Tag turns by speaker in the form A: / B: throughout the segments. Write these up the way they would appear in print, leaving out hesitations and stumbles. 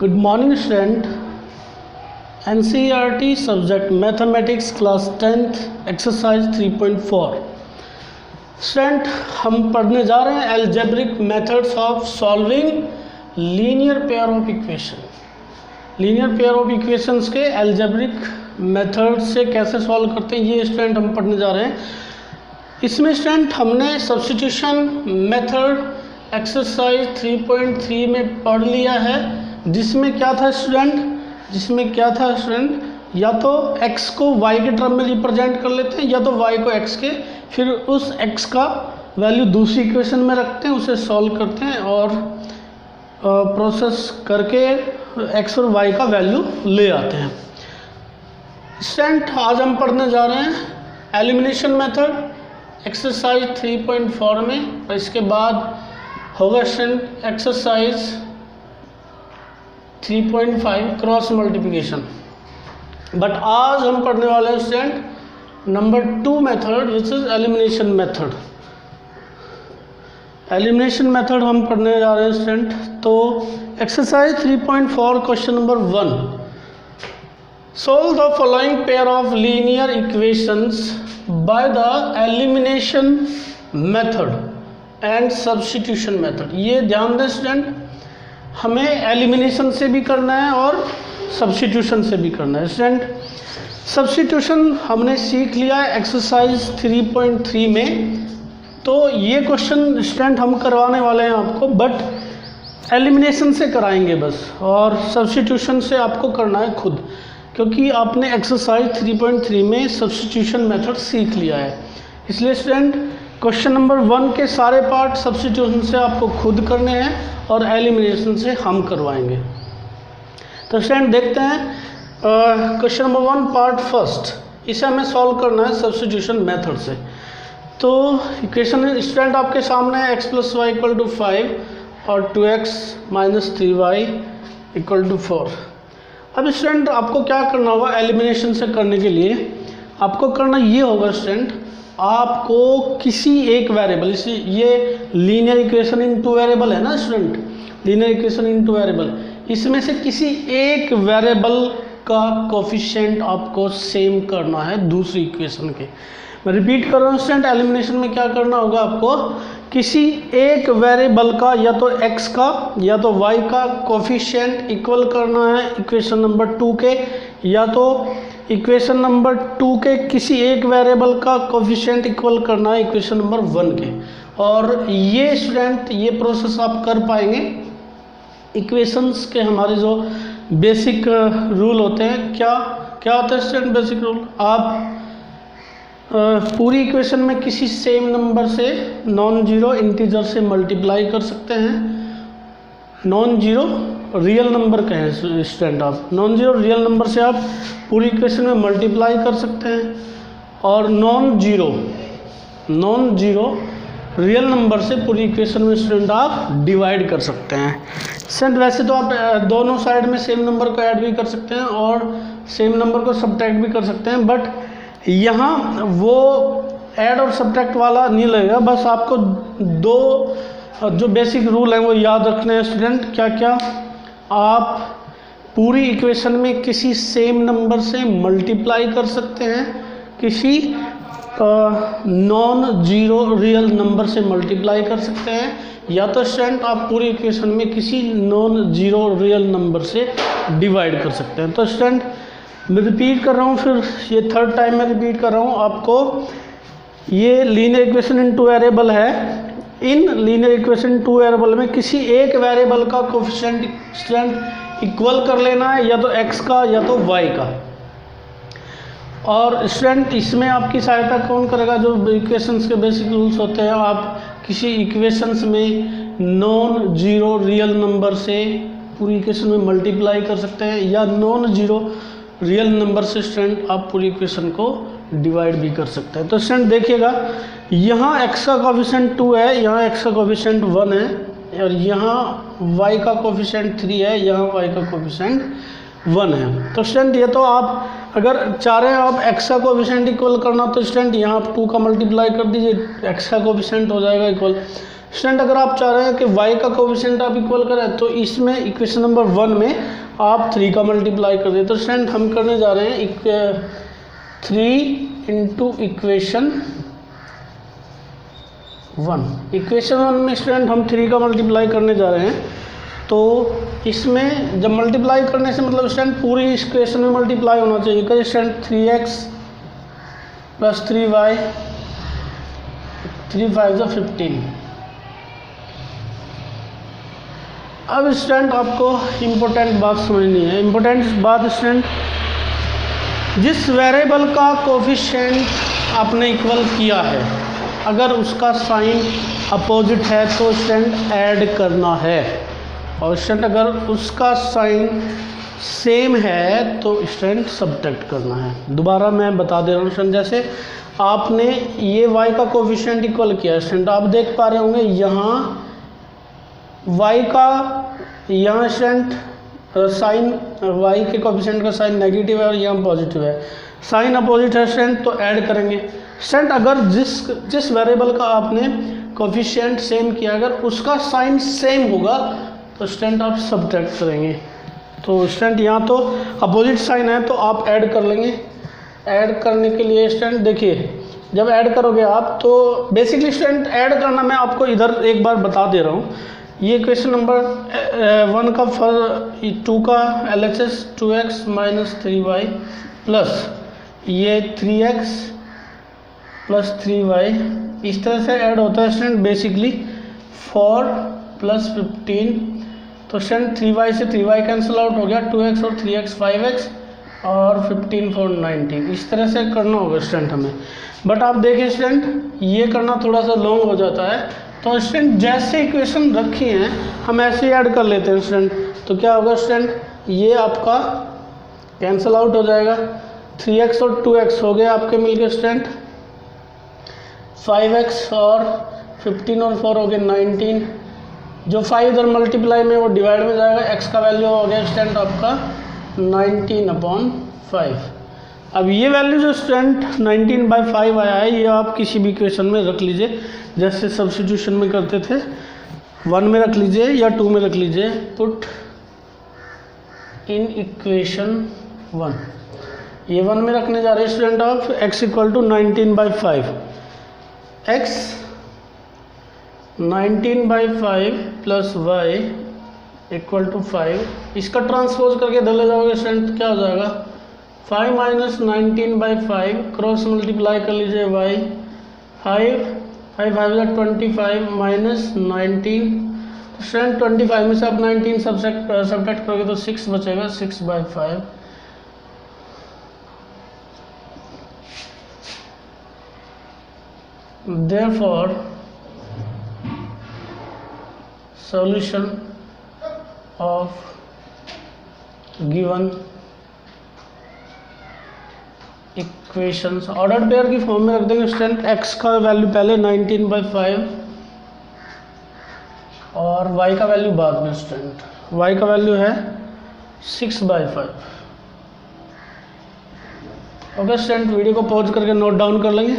A: Good morning student. NCERT subject Mathematics class 10th exercise 3.4 student हम पढ़ने जा रहे हैं algebraic methods of solving linear pair of equation। linear pair of equations के algebraic methods से कैसे सॉल्व करते हैं ये स्टूडेंट हम पढ़ने जा रहे हैं। इसमें स्टूडेंट हमने सब्स्टिट्यूशन मेथड एक्सरसाइज 3.3 में पढ़ लिया है, जिसमें क्या था स्टूडेंट, या तो x को y के टर्म में रिप्रेजेंट कर लेते हैं या तो y को x के, फिर उस x का वैल्यू दूसरी इक्वेशन में रखते हैं, उसे सॉल्व करते हैं और प्रोसेस करके x और y का वैल्यू ले आते हैं। स्टूडेंट आज हम पढ़ने जा रहे हैं एलिमिनेशन मेथड एक्सरसाइज 3.4 में, और इसके बाद होगा student exercise 3.5 cross multiplication. But आज हम पढ़ने वाले हैं student number 2 method which is elimination method. Elimination method हम पढ़ने जा रहे हैं स्टूडेंट। तो exercise 3.4 question number 1, solve the following pair of linear equations by the elimination method and substitution method। ये ध्यान दें स्टूडेंट, हमें एलिमिनेशन से भी करना है और सब्स्टिट्यूशन से भी करना है। स्टूडेंट सब्स्टिट्यूशन हमने सीख लिया है एक्सरसाइज 3.3 में, तो ये क्वेश्चन स्टूडेंट हम करवाने वाले हैं आपको, बट एलिमिनेशन से कराएंगे बस, और सब्स्टिट्यूशन से आपको करना है खुद, क्योंकि आपने एक्सरसाइज 3.3 में सब्स्टिट्यूशन मेथड सीख लिया है। इसलिए स्टूडेंट क्वेश्चन नंबर 1 के सारे पार्ट सब्स्टिट्यूशन से आपको खुद करने हैं और एलिमिनेशन से हम करवाएंगे। तो स्टूडेंट देखते हैं क्वेश्चन नंबर 1 पार्ट फर्स्ट, इसे हमें सॉल्व करना है सब्स्टिट्यूशन मेथड से। तो इक्वेशन स्टूडेंट आपके सामने है x + y = 5 और 2x - 3y = 4। अब स्टूडेंट आपको क्या करना होगा एलिमिनेशन से करने के लिए, आपको करना ये होगा स्टूडेंट, आपको किसी एक वेरिएबल, ये लीनियर इक्वेशन इन 2 वेरिएबल है ना student, linear equation in 2 variable, इसमें से किसी एक वेरिएबल का कोफिशिएंट आपको सेम करना है दूसरी इक्वेशन के। मैं रिपीट कर रहा हूँ स्टूडेंट, एलिमिनेशन में क्या करना होगा आपको, किसी एक वेरिएबल का या तो x का या तो y का कोफिशिएंट इक्वल करना है इक्वेशन नंबर 2 के, या तो इक्वेशन नंबर 2 के किसी एक वेरिएबल का कोफिशिएंट इक्वल करना है इक्वेशन नंबर 1 के। और ये स्टूडेंट ये प्रोसेस आप कर पाएंगे। इक्वेशंस के हमारे जो बेसिक रूल होते हैं, क्या होता है स्टूडेंट बेसिक रूल, आप पूरी इक्वेशन में किसी सेम नंबर से नॉन जीरो इंटीजर से मल्टीप्लाई कर सकते हैं। नॉन जीरो रियल नंबर कहें स्टूडेंट, आप नॉन जीरो रियल नंबर से आप पूरी इक्वेशन में मल्टीप्लाई कर सकते हैं, और नॉन जीरो रियल नंबर से पूरी इक्वेशन में स्टूडेंट आप डिवाइड कर सकते हैं। स्टूडेंट वैसे तो आप दोनों साइड में सेम नंबर को ऐड भी कर सकते हैं और सेम नंबर को सब्ट्रैक्ट भी कर सकते हैं, बट यहाँ वो ऐड और सब्ट्रैक्ट वाला नहीं लगेगा। बस आपको दो जो बेसिक रूल हैं वो याद रखने हैं स्टूडेंट। क्या आप पूरी इक्वेशन में किसी सेम नंबर से मल्टीप्लाई कर सकते हैं, किसी नॉन जीरो रियल नंबर से मल्टीप्लाई कर सकते हैं, या तो स्टूडेंट आप पूरी इक्वेशन में किसी नॉन जीरो रियल नंबर से डिवाइड कर सकते हैं। तो स्टूडेंट मैं रिपीट कर रहा हूँ, फिर ये 3rd टाइम मैं रिपीट कर रहा हूँ आपको, ये लीनियर इक्वेशन इन 2 वेरिएबल है। इन लीनियर इक्वेशन 2 वेरिएबल में किसी एक वेरिएबल का कोफिशिएंट स्टूडेंट इक्वल कर लेना है, या तो x का या तो y का। और स्टूडेंट इसमें आपकी सहायता कौन करेगा, जो इक्वेशंस के बेसिक रूल्स होते हैं, आप किसी इक्वेशंस में नॉन जीरो रियल नंबर से पूरी इक्वेशन में मल्टीप्लाई कर सकते हैं, या नॉन जीरो रियल नंबर से स्टूडेंट आप पूरी इक्वेशन को डिवाइड भी कर सकते हैं। तो स्टूडेंट देखिएगा, यहाँ x का कोफिशिएंट 2 है, यहाँ x का कोफिशिएंट 1 है, और यहाँ y का कोफिशिएंट 3 है, यहाँ y का कोफिशिएंट 1 है। तो स्टूडेंट ये तो आप अगर चाह रहे हैं आप x का कोफिशिएंट इक्वल करना, तो स्टूडेंट यहाँ आप 2 का मल्टीप्लाई कर दीजिए, x का कोफिशिएंट हो जाएगा इक्वल। स्टूडेंट अगर आप चाह रहे हैं कि y का कोफिशिएंट आप इक्वल करें तो इसमें इक्वेशन नंबर 1 में आप 3 का मल्टीप्लाई कर दें। तो स्टूडेंट हम करने जा रहे हैं 3 इंटू इक्वेशन 1। इक्वेशन 1 में स्टूडेंट हम 3 का मल्टीप्लाई करने जा रहे हैं। तो इसमें जब मल्टीप्लाई करने से मतलब स्टूडेंट पूरी इक्वेशन में मल्टीप्लाई होना चाहिए। करिए स्टूडेंट 3x प्लस 3y 3 5 15। अब स्टूडेंट आपको इम्पोर्टेंट बात समझनी है। इम्पोर्टेंट बात स्टूडेंट, जिस वेरिएबल का कोफिशिएंट आपने इक्वल किया है अगर उसका साइन अपोजिट है तो स्टूडेंट ऐड करना है, और स्टूडेंट अगर उसका साइन सेम है तो स्टूडेंट सब्ट्रैक्ट करना है। दोबारा मैं बता दे रहा हूँ स्टूडेंट, जैसे आपने ये y का कोफिशिएंट इक्वल किया स्टूडेंट, आप देख पा रहे होंगे यहाँ y का यहाँ स्टूडेंट साइन y के कोफिशिएंट का साइन नेगेटिव है और यहाँ पॉजिटिव है, साइन अपोजिट है स्टूडेंट तो ऐड करेंगे। स्टूडेंट अगर जिस वेरिएबल का आपने कोफिशिएंट सेम किया अगर उसका साइन सेम होगा तो स्टूडेंट आप सब्ट्रैक्ट करेंगे। तो स्टूडेंट यहाँ तो अपोजिट साइन है तो आप ऐड कर लेंगे। ऐड करने के लिए स्टूडेंट देखिए, जब ऐड करोगे आप तो बेसिकली स्टूडेंट ऐड करना मैं आपको इधर एक बार बता दे रहा हूँ। ये क्वेश्चन नंबर 1 का 2 का LHS 2x minus 3y plus ये 3x प्लस 3y इस तरह से ऐड होता है स्टूडेंट। बेसिकली 4 प्लस 15, तो स्टूडेंट 3y से 3y कैंसिल आउट हो गया, 2x और 3x 5x और 15 4 19। इस तरह से करना होगा स्टूडेंट हमें। बट आप देखिए स्टूडेंट ये करना थोड़ा सा लॉन्ग हो जाता है, तो स्टूडेंट जैसे इक्वेशन रखी हैं हम ऐसे ही ऐड कर लेते हैं स्टूडेंट। तो क्या होगा स्टूडेंट, ये आपका कैंसिल आउट हो जाएगा, 3x और 2x हो गए आपके मिलके स्टूडेंट, 5x और 15 और 4 हो गए 19। जो 5 इधर मल्टीप्लाई में वो डिवाइड में जाएगा, x का वैल्यू हो गया स्टूडेंट आपका 19/5। अब ये वैल्यू जो स्टूडेंट 19/5 आया है ये आप किसी भी इक्वेशन में रख लीजिए, जैसे सब्स्टिट्यूशन में करते थे 1 में रख लीजिए या 2 में रख लीजिए। पुट इन इक्वेशन 1, ये 1 में रखने जा रहे हैं student of x equal to 19/5, x 19/5 plus y equal to 5। इसका ट्रांसपोज करके इधर ले जाओगे स्टूडेंट, क्या हो जाएगा 5 माइनस 19/5 क्रॉस मल्टीप्लाई कर लीजिए y, 5 5 5 25 माइनस 19, तो स्टूडेंट 25 में से आप 19 सब्ट्रैक्ट करोगे तो 6 बचेगा, 6/5। Therefore solution of given equations order pair की फॉर्म में रख देंगे स्टूडेंट। x का वैल्यू पहले 19/5 और y का वैल्यू बाद में स्टूडेंट, y का वैल्यू है 6/5। ओके स्टूडेंट, वीडियो को पॉज करके नोट डाउन कर लेंगे।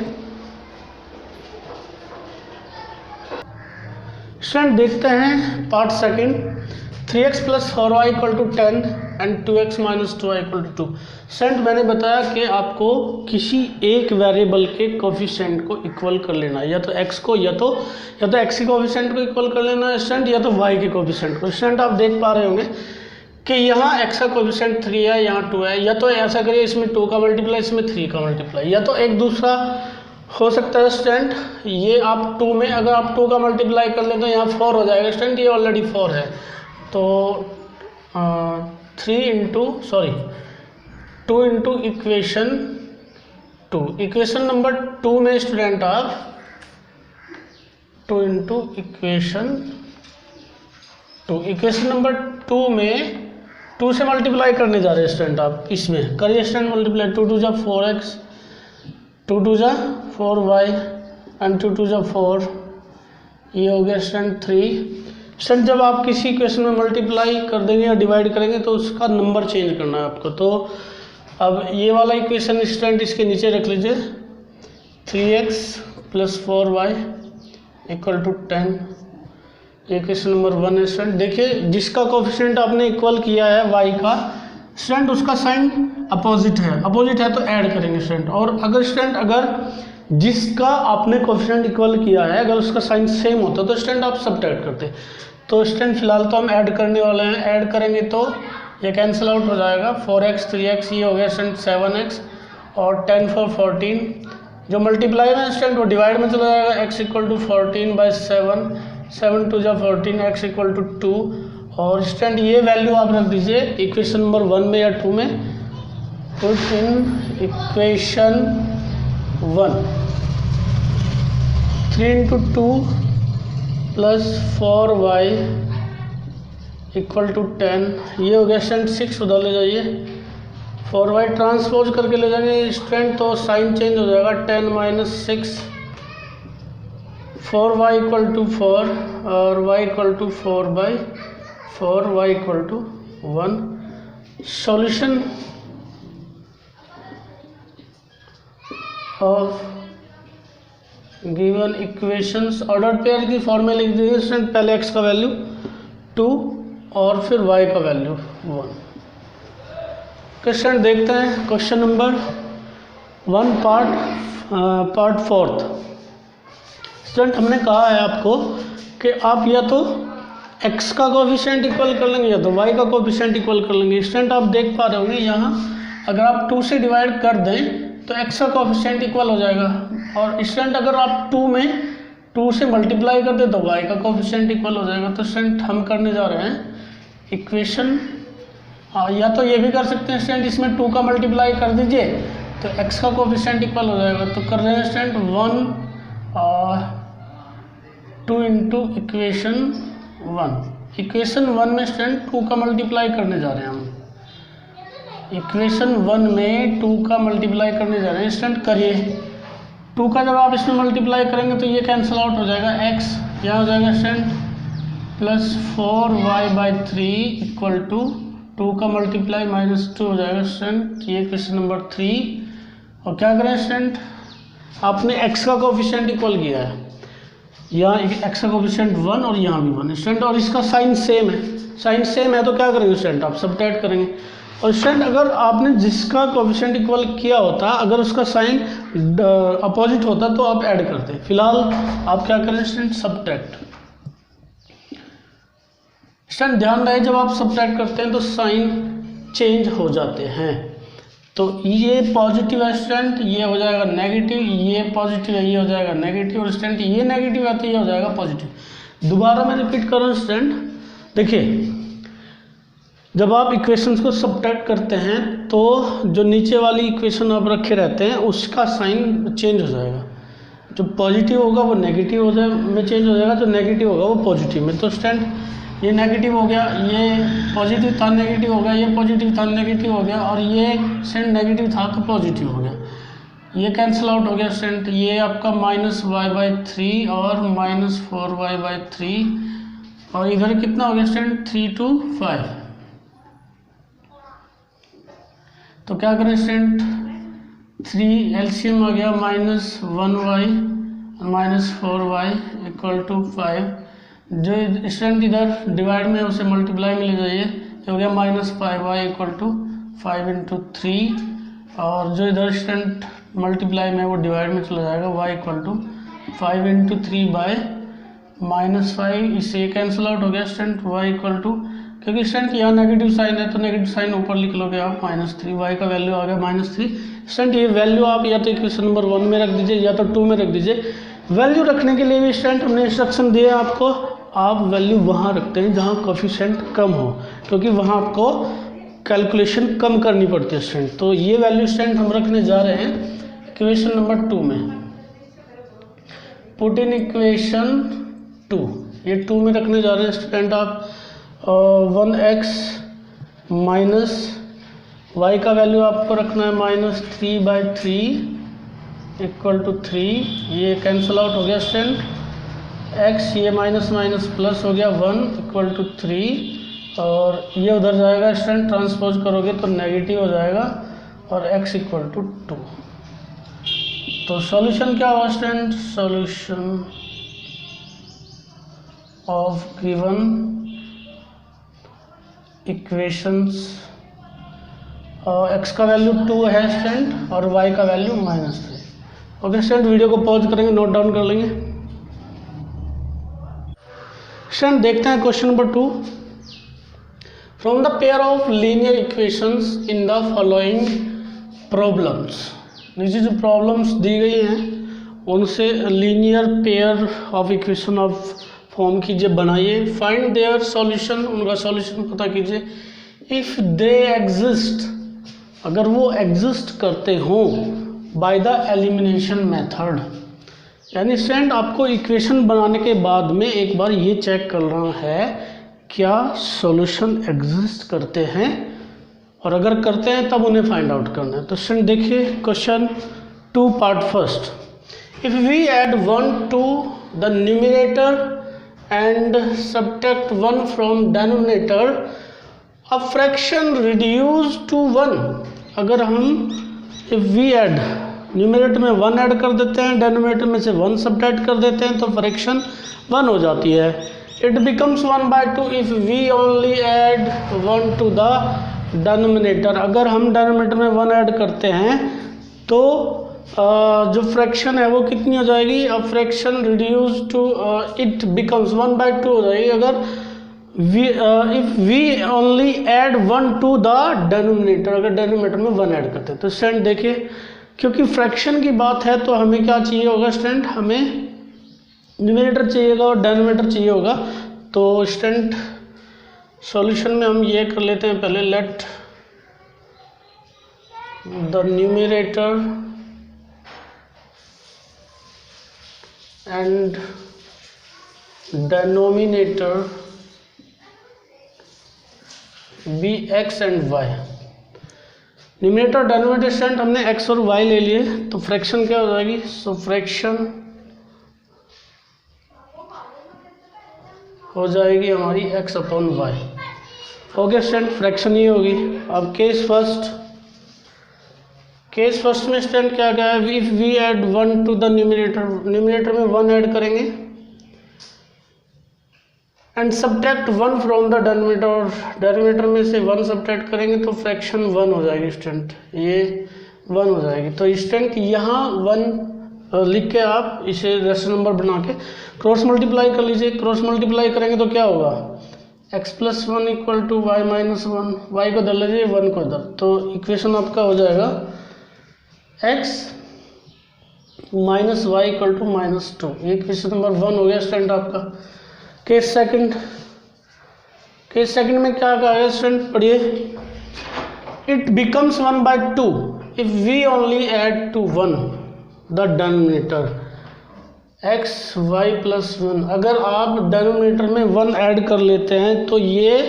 A: स्टूडेंट देखते हैं part second, 3x plus 4y equal to 10 and 2x minus 2y equal to 2। Student मैंने बताया कि आपको किसी एक वेरिएबल के कोफिशिएंट को इक्वल कर लेना है, या तो x को या तो x के कोफिशिएंट को इक्वल कर लेना है स्टूडेंट, या तो y के कोफिशिएंट को। स्टूडेंट आप देख पा रहे होंगे कि यहाँ x का कोफिशिएंट 3 है, यहाँ 2 है, या तो ऐसा करिए इसमें 2 का मल्टीप्लाई इसमें 3 का मल्टीप्लाई, या तो एक दूसरा हो सकता है स्टूडेंट ये आप 2 में अगर आप 2 का मल्टीप्लाई कर लें तो यहाँ 4 हो जाएगा स्टूडेंट, ये ऑलरेडी 4 है तो 2 इंटू इक्वेशन 2, इक्वेशन नंबर 2 में स्टूडेंट आप 2 इंटू इक्वेशन 2, इक्वेशन नंबर 2 में 2 से मल्टीप्लाई करने जा रहे हैं स्टूडेंट। आप इसमें करिए स्टूडेंट मल्टीप्लाई, 2 2 जा 4x, 2 2 जा 4y एंड 2 2 जा 4, ये हो गया स्टूडेंट 3। स्टूडेंट जब आप किसी इक्वेशन में मल्टीप्लाई कर देंगे या डिवाइड करेंगे तो उसका नंबर चेंज करना है आपको। तो अब ये वाला इक्वेशन स्टूडेंट इसके नीचे रख लीजिए, 3x plus 4y equal to 10 ये क्वेश्चन नंबर 1 है स्टूडेंट। देखिए जिसका कोफिशिएंट आपने इक्वल किया है y का स्टूडेंट, उसका साइन अपोजिट है तो ऐड करेंगे स्टूडेंट। और अगर स्टूडेंट अगर जिसका आपने कोफिशिएंट इक्वल किया है अगर उसका साइन सेम होता तो स्टूडेंट आप सब्ट्रैक्ट करते। तो स्टूडेंट फिलहाल तो हम ऐड करने वाले हैं, ऐड करेंगे तो ये कैंसिल आउट हो जाएगा। 4x 3x ये हो गया स्टूडेंट 7x और 10 4 14। जो मल्टीप्लाई में स्टूडेंट वो डिवाइड में चला जाएगा। x इक्वल टू 14/7, 7 2 जा 14, x इक्वल टू 2। और स्टूडेंट ये वैल्यू आप रख दीजिए इक्वेशन नंबर 1 में या 2 में। Put in equation 1 3 × 2 + 4y = 10। ये हो गया स्टूडेंट 6, उधर ले जाइए। 4y ट्रांसपोज करके ले जाएंगे स्टूडेंट तो साइन चेंज हो जाएगा 10 - 6। 4y = 4 और y = 4/4, y = 1। Solution of given equations, order pair की फॉर्मूला लिख दीजिए स्टूडेंट। पहले x का वैल्यू 2 और फिर y का वैल्यू 1। क्वेश्चन देखते हैं। Question number 1 part 4। स्टूडेंट हमने कहा है आपको कि आप या तो x का कोफिशिएंट इक्वल कर लेंगे या तो y का कोफिशिएंट इक्वल कर लेंगे। स्टूडेंट आप देख पा रहे होंगे यहाँ अगर आप 2 से डिवाइड कर दें तो x का कोफिशिएंट इक्वल हो जाएगा। और स्टूडेंट अगर आप 2 में 2 से मल्टीप्लाई कर दे तो y का कोफिशिएंट इक्वल हो जाएगा। तो स्टूडेंट हम करने जा रहे हैं इक्वेशन, या तो ये भी कर सकते हैं स्टूडेंट इसमें 2 का मल्टीप्लाई कर दीजिए तो x का कोफिशिएंट इक्वल हो जाएगा। तो कर रहे हैं स्टूडेंट 2 × इक्वेशन 1। इक्वेशन 1 में स्टूडेंट 2 का मल्टीप्लाई करने जा रहे हैं हम। इक्वेशन 1 में 2 का मल्टीप्लाई करने जा रहे हैं स्टूडेंट। करिए 2 का जब आप इसमें मल्टीप्लाई करेंगे तो ये कैंसिल आउट हो जाएगा। x यहाँ हो जाएगा स्टूडेंट +4y/3 = 2 का मल्टीप्लाई -2 हो जाएगा स्टूडेंट। ये क्वेश्चन नंबर 3। और क्या करें स्टूडेंट, आपने x का कोफिशिएंट इक्वल किया है, यहाँ x का कोफिशिएंट 1 और यहाँ भी 1 स्टूडेंट, और इसका साइन सेम है। साइन सेम है तो क्या करेंगे स्टूडेंट, आप सब्ट्रैक्ट करेंगे। और स्टूडेंट अगर आपने जिसका कोफिशिएंट इक्वल किया होता अगर उसका साइन अपोजिट होता तो आप ऐड करते। फिलहाल आप क्या करें स्टूडेंट, सब्ट्रैक्ट। स्टूडेंट ध्यान रहे जब आप सब्ट्रैक्ट करते हैं तो साइन चेंज हो जाते हैं। तो ये पॉजिटिव है स्टूडेंट, ये हो जाएगा नेगेटिव, ये पॉजिटिव है ये हो जाएगा नेगेटिव, और स्टूडेंट ये नेगेटिव है तो ये हो जाएगा पॉजिटिव। दोबारा मैं रिपीट कर रहा हूँ स्टूडेंट, देखिए जब आप इक्वेशंस को सब्ट्रैक्ट करते हैं तो जो नीचे वाली इक्वेशन आप रखे रहते हैं उसका साइन चेंज हो जाएगा। जो पॉजिटिव होगा वो नेगेटिव में चेंज हो जाएगा, जो नेगेटिव होगा वो पॉजिटिव में। तो स्टूडेंट ये नेगेटिव हो गया, ये पॉजिटिव था नेगेटिव हो गया, ये पॉजिटिव था नेगेटिव हो गया, और ये स्टूडेंट नेगेटिव था तो पॉजिटिव हो गया। ये कैंसिल आउट हो गया स्टूडेंट। ये आपका -y/3 और -4y/3, और इधर कितना हो गया स्टूडेंट 3 to 5। तो क्या करें स्टूडेंट, 3 एलसीएम आ गया -1y -4y = 5। जो स्टूडेंट इधर डिवाइड में उसे मल्टीप्लाई में ले जाइए, ये हो गया -5y = 5 × 3, और जो इधर स्टूडेंट मल्टीप्लाई में वो डिवाइड में चला जाएगा, y = 5 × 3 -5, इससे कैंसिल आउट हो गया स्टूडेंट। y क्योंकि स्टूडेंट यहाँ नेगेटिव साइन है तो नेगेटिव साइन ऊपर लिख लोगे आप -3, y का वैल्यू आ गया -3। स्टूडेंट ये वैल्यू आप या तो इक्वेशन नंबर 1 में रख दीजिए या तो 2 में रख दीजिए। वैल्यू रखने के लिए भी स्टूडेंट हमने इंस्ट्रक्शन दिए आपको, आप वैल्यू वहाँ रखते हैं जहाँ कोफिशिएंट कम हो, क्योंकि वहाँ आपको कैलकुलेशन कम करनी पड़ती है स्टूडेंट। तो ये वैल्यू स्टूडेंट हम रखने जा रहे हैं इक्वेशन नंबर 2 में। पुट इन इक्वेशन 2, ये 2 में रखने जा रहे हैं स्टूडेंट आप। 1x माइनस y का वैल्यू आपको रखना है -3/3 = 3। ये कैंसिल आउट हो गया स्टूडेंट। x ये माइनस माइनस प्लस हो गया 1 = 3, और ये उधर जाएगा स्टूडेंट, ट्रांसपोज करोगे तो नेगेटिव हो जाएगा, और x = 2। तो सॉल्यूशन क्या हुआ student, solution of given equations, x का वैल्यू 2 है स्टूडेंट और y का वैल्यू -3। ओके स्टूडेंट, वीडियो को पॉज करेंगे, नोट डाउन कर लेंगे। स्टूडेंट देखते हैं question number 2। From the pair of linear equations in the following problems, नीचे जो प्रॉब्लम्स दी गई हैं उनसे linear pair of equation of form कीजिए, बनाइए। फाइंड देयर सॉल्यूशन, उनका सॉल्यूशन पता कीजिए। इफ़ दे एग्जिस्ट, अगर वो एग्जिस्ट करते हों, बाय द एलिमिनेशन मेथड, यानी स्टूडेंट आपको इक्वेशन बनाने के बाद में एक बार ये चेक करना है क्या सॉल्यूशन एग्जिस्ट करते हैं, और अगर करते हैं तब उन्हें फाइंड आउट करना है। तो स्टूडेंट देखिए question 2 part first. If we add 1 to the numerator and subtract 1 from denominator, a fraction reduce to 1। अगर हम इफ़ वी ऐड, न्यूमरेटर में 1 ऐड कर देते हैं, डिनोमिनेटर में से 1 सब्ट्रैक्ट कर देते हैं, तो फ्रैक्शन 1 हो जाती है। It becomes 1/2 if we only add 1 to the denominator. अगर हम डिनोमिनेटर में 1 ऐड करते हैं तो जो फ्रैक्शन है वो कितनी हो जाएगी, अब fraction reduce to it becomes 1/2 हो जाएगी अगर if we only add 1 to the denominator, अगर डिनोमिनेटर में 1 ऐड करते हैं। तो स्टूडेंट देखिए, क्योंकि फ्रैक्शन की बात है तो हमें क्या चाहिए होगा स्टूडेंट, हमें न्यूमरेटर चाहिएगा और डिनोमिनेटर चाहिए होगा। तो स्टूडेंट सॉल्यूशन में हम ये कर लेते हैं पहले, let the numerator and denominator be x and y। Numerator denominator student हमने x और y ले लिए, तो फ्रैक्शन क्या हो जाएगी, सो फ्रैक्शन हो जाएगी हमारी x/y। ओके स्टूडेंट, फ्रैक्शन ये होगी। अब केस फर्स्ट में स्टूडेंट क्या क्या है, if we add 1 to the numerator, numerator में 1 ऐड करेंगे and subtract 1 from the denominator, denominator में से 1 सब्ट्रैक्ट करेंगे तो फ्रैक्शन 1 हो जाएगी स्टूडेंट, ये 1 हो जाएगी। तो स्टूडेंट यहाँ 1 लिख के आप इसे रेशनल नंबर बना के क्रॉस मल्टीप्लाई कर लीजिए। क्रॉस मल्टीप्लाई करेंगे तो क्या होगा, x+1 equal to y -1, y को इधर लीजिए 1 को इधर, तो इक्वेशन आपका हो जाएगा x - y इक्वल टू -2। ये इक्वेशन नंबर 1 हो गया स्टूडेंट आपका। केस सेकंड में क्या कहा है स्टूडेंट, पढ़िए। It becomes 1/2 if we only add to 1 the denominator x y + 1। अगर आप डिनोमिनेटर में 1 ऐड कर लेते हैं तो ये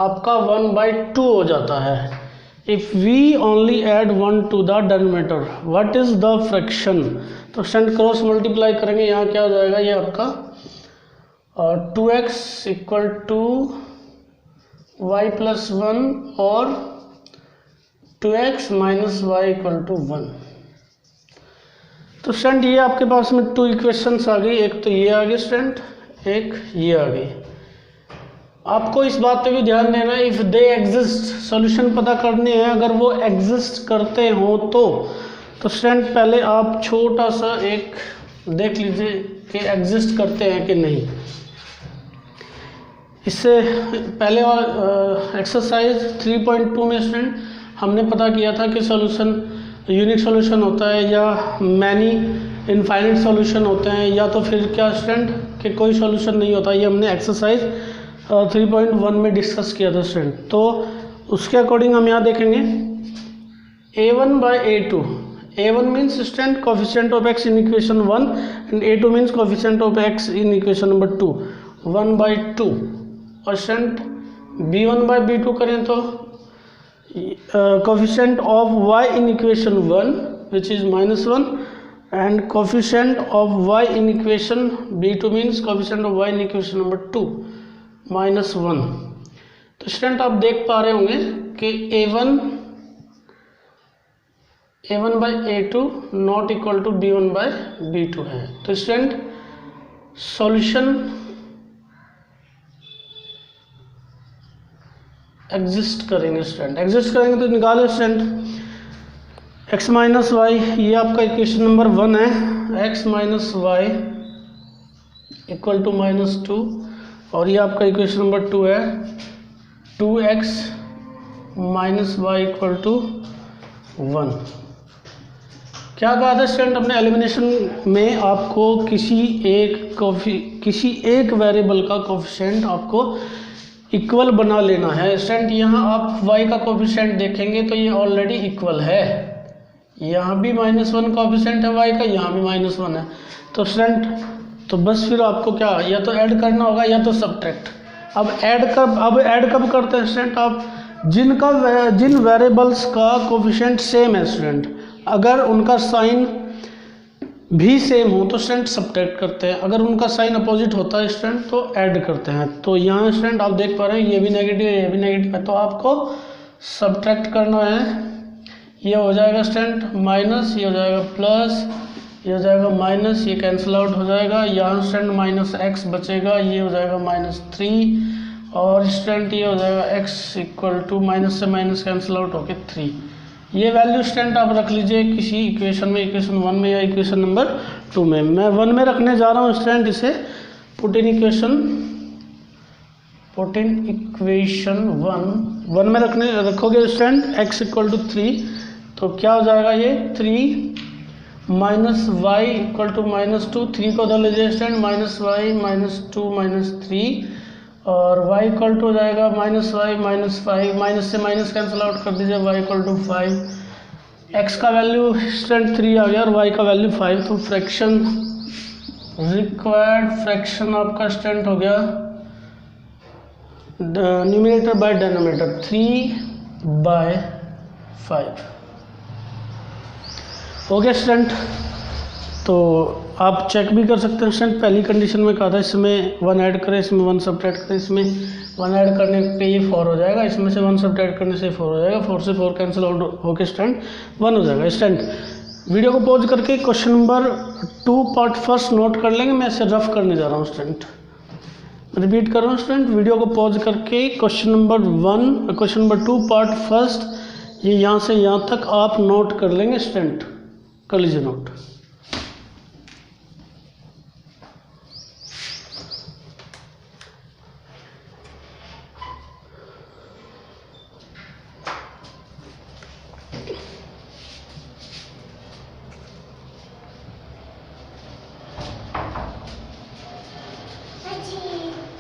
A: आपका 1/2 हो जाता है। If we only add 1 to the denominator, what is the fraction, तो स्टूडेंट क्रॉस मल्टीप्लाई करेंगे, यहाँ क्या हो जाएगा, ये आपका 2x इक्वल टू y + 1 और 2x - y इक्वल टू 1। तो स्टूडेंट ये आपके पास में 2 इक्वेशंस आ गई, एक तो ये आ गई स्टूडेंट, एक ये आ गई। आपको इस बात पे भी ध्यान देना है, इफ़ दे एग्जिस्ट, सॉल्यूशन पता करने हैं, अगर वो एग्जिस्ट करते हो तो स्टूडेंट पहले आप छोटा सा एक देख लीजिए कि एग्जिस्ट करते हैं कि नहीं। इससे पहले एक्सरसाइज 3.2 में स्टूडेंट हमने पता किया था कि सॉल्यूशन यूनिक सॉल्यूशन होता है या मैनी इनफाइनाइट सॉल्यूशन होते हैं, या तो फिर क्या स्टूडेंट कि कोई सॉल्यूशन नहीं होता। ये हमने एक्सरसाइज 3.1 में डिस्कस किया था स्टूडेंट। तो उसके अकॉर्डिंग हम यहाँ देखेंगे a1/a2। a1 means student coefficient of x in equation 1 and a2 means coefficient of x in equation number 2, 1/2। और स्टूडेंट b1/b2 करें तो coefficient of y in equation 1 which is -1 and coefficient of y in equation b2 means coefficient of y in equation number 2 -1। तो student आप देख पा रहे होंगे कि a1/a2 not equal to b1/b2 है। तो स्टूडेंट सॉल्यूशन एग्जिस्ट करेंगे स्टूडेंट, एग्जिस्ट करेंगे तो निकाले स्टूडेंट x माइनस वाई, ये आपका इक्वेशन नंबर 1 है, x minus y equal to -2, और ये आपका इक्वेशन नंबर 2 है 2x minus y equal to 1। क्या कहा था स्टूडेंट अपने एलिमिनेशन में, आपको किसी एक वेरिएबल का कोफिशिएंट आपको इक्वल बना लेना है स्टूडेंट। यहाँ आप y का कोफिशिएंट देखेंगे तो ये ऑलरेडी इक्वल है, यहाँ भी -1 कोफिशिएंट है y का, यहाँ भी -1 है, तो स्टूडेंट तो बस फिर आपको क्या या तो ऐड करना होगा या तो सब्ट्रैक्ट। अब ऐड कब करते हैं स्टूडेंट, आप जिन वेरिएबल्स का कोफिशिएंट सेम है स्टूडेंट, अगर उनका साइन भी सेम हो तो स्टूडेंट सब्ट्रैक्ट करते हैं, अगर उनका साइन अपोजिट होता है स्टूडेंट तो ऐड करते हैं। तो यहाँ स्टूडेंट आप देख पा रहे हैं ये भी नेगेटिव है, ये भी नेगेटिव है, तो आपको सब्ट्रैक्ट करना है। ये हो जाएगा स्टूडेंट माइनस, ये हो जाएगा प्लस, ये हो जाएगा माइनस, ये कैंसिल आउट हो जाएगा, यहाँ स्टूडेंट -x बचेगा, ये हो जाएगा -3, और स्टूडेंट ये हो जाएगा x इक्वल टू माइनस से माइनस कैंसिल आउट होके 3। ये वैल्यू स्टूडेंट आप रख लीजिए किसी इक्वेशन में, इक्वेशन 1 में या इक्वेशन नंबर 2 में। मैं 1 में रखने जा रहा हूँ स्टूडेंट, इसे पुट इन इक्वेशन 1 में रखोगे स्टूडेंट x इक्वल टू 3, तो क्या हो जाएगा ये 3 माइनस वाई इक्वल टू -2, 3 को उधर ले जाइए स्टूडेंट, -y -2 -3, और y इक्वल टू हो जाएगा -y -5, माइनस से माइनस कैंसिल आउट कर दीजिए, y इक्वल टू 5, x का वैल्यू स्टूडेंट 3 आ गया और y का वैल्यू 5, तो फ्रैक्शन रिक्वायर्ड फ्रैक्शन आपका स्टूडेंट हो गया न्यूमरेटर बाय डिनोमिनेटर 3/5। हो गया स्टूडेंट, तो आप चेक भी कर सकते हैं स्टूडेंट, पहली कंडीशन में कहा था इसमें 1 ऐड करें, इसमें 1 सब्ट्रैक्ट करें, इसमें 1 ऐड करने पे ये 4 हो जाएगा, इसमें से 1 सब्ट्रैक्ट करने से 4 हो जाएगा, 4 से 4 कैंसिल आउट होकर स्टूडेंट 1 हो जाएगा। स्टूडेंट वीडियो को पॉज करके question number 2 part first note कर लेंगे, मैं इसे रफ करने जा रहा हूँ स्टूडेंट, रिपीट कर रहा हूँ स्टूडेंट, वीडियो को पॉज करके क्वेश्चन नंबर 2 पार्ट फर्स्ट, ये यहाँ से यहाँ तक आप नोट कर लेंगे स्टूडेंट, कर लीजिए नोट।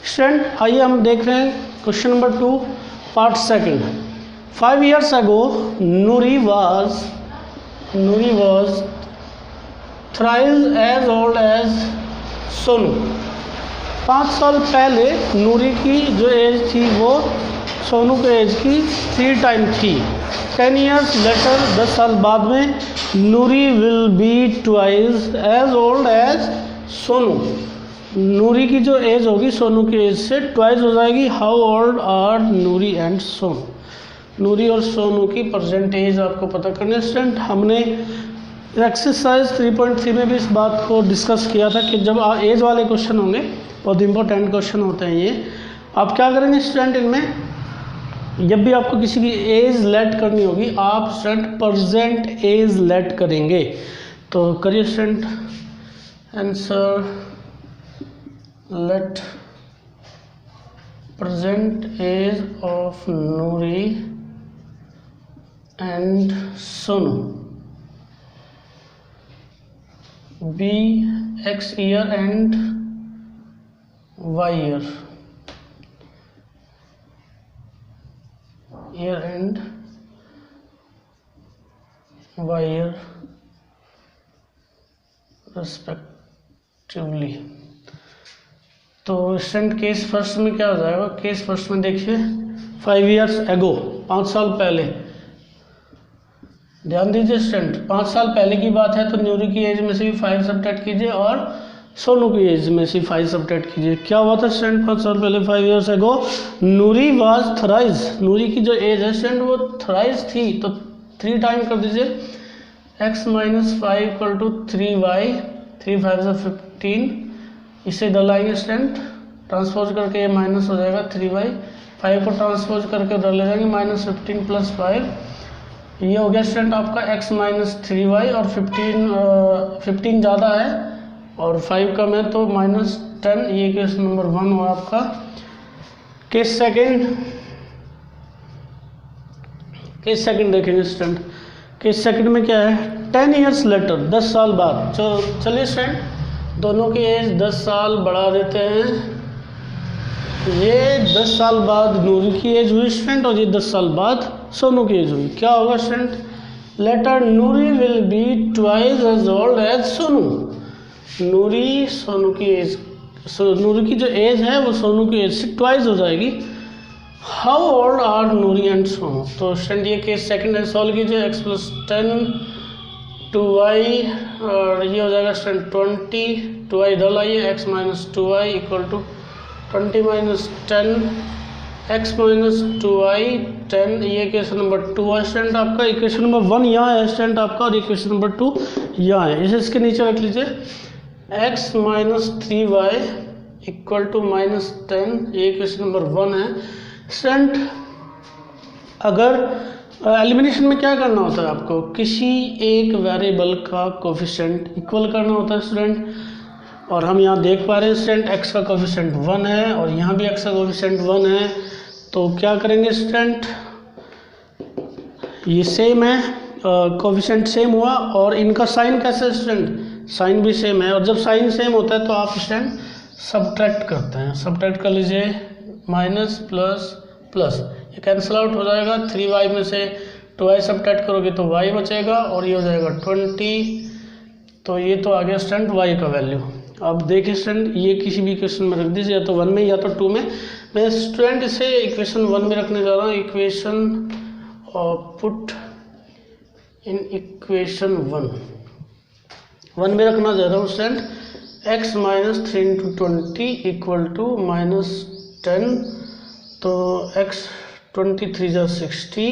A: स्टूडेंट आइए हम देख रहे हैं question number 2 part second. 5 years ago Nuri was thrice as old as Sonu। 5 साल पहले नूरी की जो एज थी वो सोनू के एज की 3 टाइम थी। 10 years later 10 साल बाद में Noori will be twice as old as Sonu. Noori की जो एज होगी सोनू की एज से ट्वाइस हो जाएगी। How old are Noori and Sonu. Noori और सोनू की प्रेजेंट एज आपको पता करनी है स्टूडेंट। हमने एक्सरसाइज 3.3 में भी इस बात को डिस्कस किया था कि जब एज वाले क्वेश्चन होंगे, बहुत इंपॉर्टेंट क्वेश्चन होते हैं ये, आप क्या करेंगे स्टूडेंट, इनमें जब भी आपको किसी की एज लेट करनी होगी आप स्टूडेंट प्रेजेंट एज लेट करेंगे। तो करिए student answer, let present age of Nuri and Sonu be X year and Y year, year and Y year respectively। तो स्टूडेंट केस फर्स्ट में क्या हो जाएगा, केस फर्स्ट में देखिए 5 years ago 5 साल पहले, ध्यान दीजिए स्टूडेंट 5 साल पहले की बात है तो न्यूरी की एज में से भी 5 सब्ट्रैक्ट कीजिए और सोनू की एज में से 5 सब्ट्रैक्ट कीजिए। क्या हुआ था स्टूडेंट 5 साल पहले 5 years ago नूरी वाज थराइज, नूरी की जो एज है स्टूडेंट वो थराइज थी, तो 3 टाइम कर दीजिए, x minus 5 equal to 3y, 3 5 15, इसे इधर लाएंगे स्टूडेंट, ट्रांसपोज करके ये माइनस हो जाएगा 3y, 5 को ट्रांसपोज करके उधर ले जाएंगे, -15 + 5, ये हो गया स्टूडेंट आपका x - 3y, और 15 ज़्यादा है और 5 कम है तो -10। ये केस नंबर 1 हुआ आपका। केस सेकंड देखेंगे स्टूडेंट। केस सेकंड में क्या है, 10 ईयर्स लेटर, 10 साल बाद। चलिए स्टूडेंट दोनों की एज 10 साल बढ़ा देते हैं। ये 10 साल बाद नूरी की एज हुई स्टूडेंट, और ये 10 साल बाद सोनू की एज हुई। क्या होगा student, later Noori will be twice as old as Sonu. Noori की जो एज है वो सोनू की एज से ट्वाइस हो जाएगी। How old are Noori and Sonu. तो स्टूडेंट ये केस सेकंड है, सॉल्व कीजिए। x + 10 2y, और ये हो जाएगा स्टूडेंट 20, 2y इधर लाइए, x - 2y = 20 - 10, x - 2y 10। ये इक्वेशन नंबर 2 है स्टूडेंट आपका। इक्वेशन नंबर 1 यहाँ है स्टूडेंट आपका, और इक्वेशन नंबर 2 यहाँ है। इसे इसके नीचे रख लीजिए। x - 3y = -10, ये इक्वेशन नंबर 1 है स्टूडेंट। अगर एलिमिनेशन में क्या करना होता है आपको, किसी एक वेरिएबल का कोफिशिएंट इक्वल करना होता है स्टूडेंट, और हम यहाँ देख पा रहे हैं स्टूडेंट x का कोफिशिएंट 1 है और यहाँ भी x का कोफिशिएंट 1 है। तो क्या करेंगे स्टूडेंट, ये सेम है, कोफिशिएंट सेम हुआ, और इनका साइन कैसा है स्टूडेंट, साइन भी सेम है। और जब साइन सेम होता है तो आप स्टूडेंट सब्ट्रैक्ट करते हैं। सब्ट्रैक्ट कर लीजिए, माइनस प्लस प्लस, ये कैंसिल आउट हो जाएगा। 3y में से 2y सब्ट्रैक्ट करोगे तो y बचेगा, और ये हो जाएगा 20। तो ये तो आ गया स्टूडेंट y का वैल्यू। अब देखिए स्टूडेंट, ये किसी भी इक्वेशन में रख दीजिए, या तो 1 में या तो 2 में। मैं स्टूडेंट इसे इक्वेशन 1 में रखने जा रहा हूँ। इक्वेशन पुट इन इक्वेशन 1 में रखना जा रहा हूँ स्टूडेंट। x - 3 × 20 = -10। तो x 23 × 60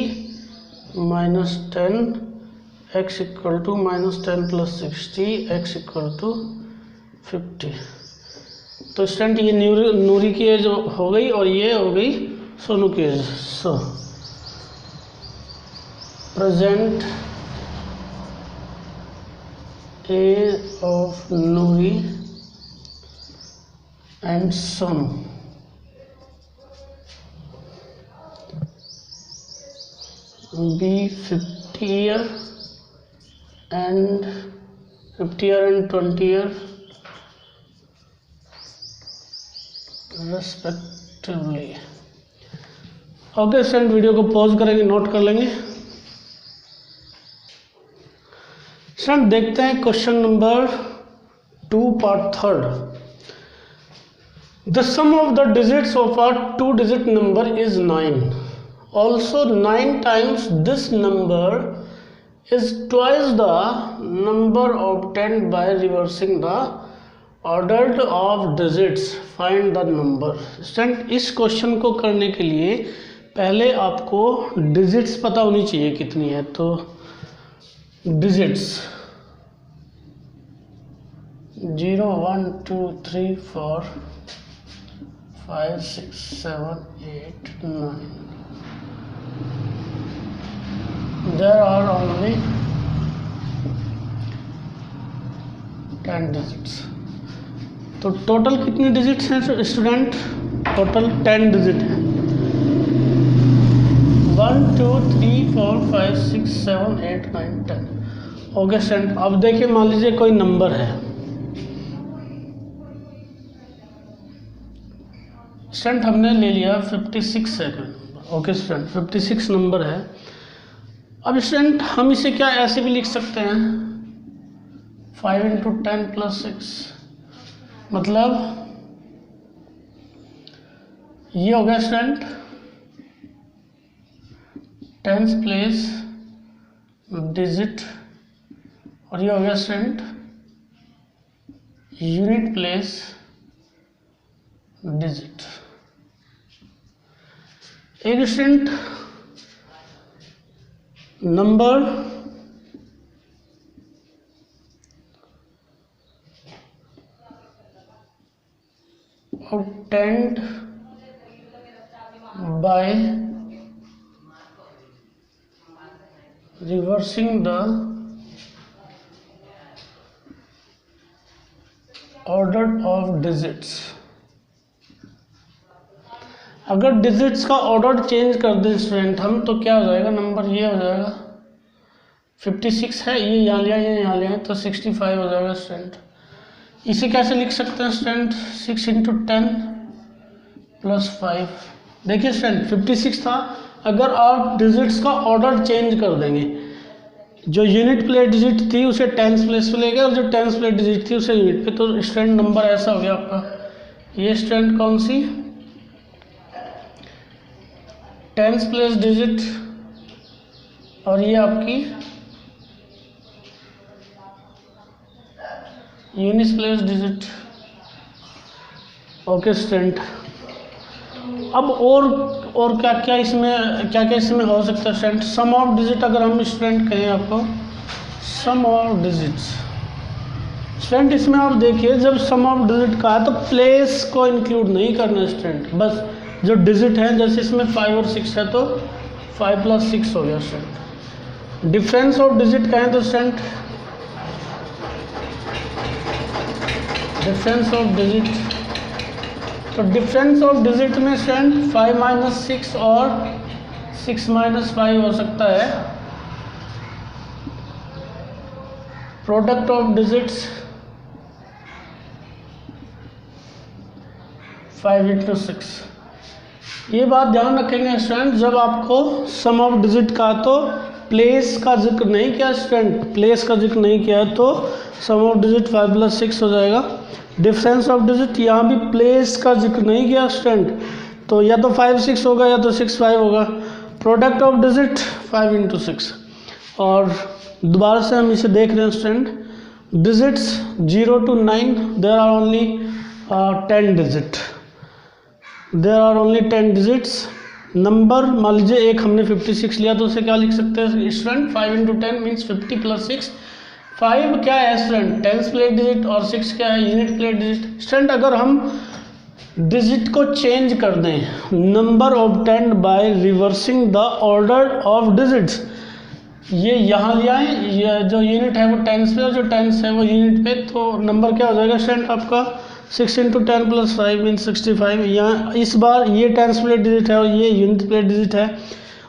A: -10, x = -10 + 60, x = 50। तो स्टूडेंट ये नूरी की एज हो गई, और ये हो गई सोनू की age. So present age of Noori and Sonu be 50 year and 20 year respectively। Okay student, video को पॉज करेंगे, नोट कर लेंगे। स्टूडेंट देखते हैं question number 2 part 3। The sum of the digits of a 2-digit number is 9. Also 9 times this number is twice the number obtained by reversing the order of digits. Find the number. Student इस question को करने के लिए पहले आपको digits पता होनी चाहिए कितनी है। तो digits 0 1 2 3 4 5 6 7 8 9। There are only 10 digits. तो टोटल कितने डिजिट्स हैं स्टूडेंट, टोटल 10 डिजिट हैं। 1 2 3 4 5 6 7 8 9 10। ओके स्टूडेंट, अब देखिए मान लीजिए कोई नंबर है स्टूडेंट, हमने ले लिया 56 है कोई नंबर। ओके स्टूडेंट, 56 नंबर है। अब स्टूडेंट हम इसे क्या ऐसे भी लिख सकते हैं, 5 × 10 + 6, मतलब ये हो गया स्टूडेंट 10th प्लेस डिजिट, और ये हो गया स्टूडेंट यूनिट प्लेस डिजिट। एक student number obtained by reversing the order of digits. अगर डिजिट्स का ऑर्डर चेंज कर दें स्टूडेंट हम, तो क्या हो जाएगा, नंबर ये हो जाएगा 56 है, ये यहाँ लिया ये यहाँ लिया तो 65 हो जाएगा स्टूडेंट। इसे कैसे लिख सकते हैं स्टूडेंट, 6 × 10 + 5। देखिए स्टूडेंट 56 था, अगर आप डिजिट्स का ऑर्डर चेंज कर देंगे, जो यूनिट प्लेस डिजिट थी उसे टेंस प्लेस पे ले गए और जो टेंस प्लेस डिजिट थी उसे यूनिट पे, तो स्टूडेंट नंबर ऐसा हो गया आपका। ये स्टूडेंट कौन सी टेंस प्लेस डिजिट और ये आपकी unit place digit. Okay student, अब और क्या क्या इसमें हो सकता है स्टूडेंट, सम ऑफ डिजिट। अगर हम स्टूडेंट कहें आपको सम ऑफ डिजिट्स, स्टूडेंट इसमें आप देखिए जब सम ऑफ डिजिट का है तो प्लेस को इंक्लूड नहीं करना स्टूडेंट, बस जो डिजिट है, जैसे इसमें 5 और 6 है तो 5 + 6 हो गया स्टूडेंट। डिफरेंस ऑफ डिजिट कहें तो स्टूडेंट डिफरेंस ऑफ डिजिट, तो डिफरेंस ऑफ डिजिट में स्टूडेंट 5 - 6 और 6 - 5 हो सकता है। Product of digits 5 × 6। ये बात ध्यान रखेंगे स्टूडेंट, जब आपको सम ऑफ डिजिट का तो प्लेस का जिक्र नहीं किया स्टूडेंट, प्लेस का जिक्र नहीं किया तो सम ऑफ डिजिट 5 + 6 हो जाएगा। डिफरेंस ऑफ डिजिट यहाँ भी प्लेस का जिक्र नहीं किया स्टूडेंट, तो या तो 5 × 6 होगा या तो 6 × 5 होगा। Product of digit 5 × 6। और दोबारा से हम इसे देख रहे हैं student, digits 0 to 9 there are only 10 digit, there are only 10 digits. Number मान लीजिए एक हमने 56 लिया तो उसे क्या लिख सकते हैं स्टूडेंट, 5 × 10 मीन्स 50 + 6। 5 क्या है स्टूडेंट, टेंस प्लेस डिजिट, और 6 क्या है, यूनिट प्लेस डिजिट। स्टूडेंट अगर हम डिजिट को चेंज कर दें, number obtained by reversing the order of digits, ये यहाँ लिया है, ये जो यूनिट है वो टेंस पे और जो टेंस है वो यूनिट पे, तो नंबर क्या हो जाएगा स्टूडेंट आपका 6 × 10 + 5 मीन्स 65। यहाँ इस बार ये टेंस प्लेस डिजिट है और ये यूनिट प्लेस डिजिट है।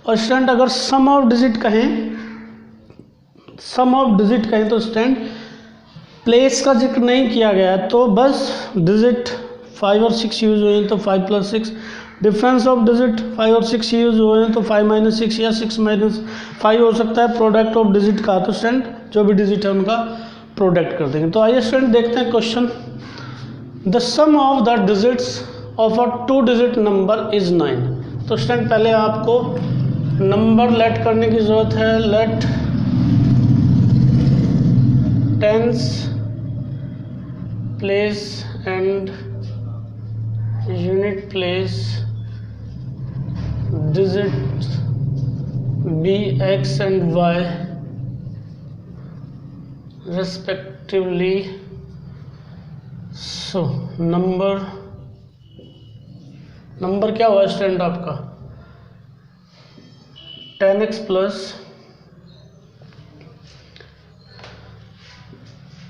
A: और स्टूडेंट अगर सम ऑफ डिजिट कहें, सम ऑफ डिजिट कहें तो स्टूडेंट प्लेस का जिक्र नहीं किया गया, तो बस डिजिट 5 और 6 यूज हुए हैं तो 5 + 6। डिफरेंस ऑफ डिजिट 5 और 6 यूज हुए हैं तो 5 - 6 या 6 - 5 हो सकता है। प्रोडक्ट ऑफ डिजिट का तो स्टूडेंट जो भी डिजिट है उनका प्रोडक्ट कर देंगे। तो आइए स्टूडेंट देखते हैं question. The sum of the digits of a 2 digit number is 9। तो स्टूडेंट पहले आपको नंबर लेट करने की ज़रूरत है। Let tens place and unit place digit be x and y respectively। So number क्या हुआ स्टूडेंट आपका 10x +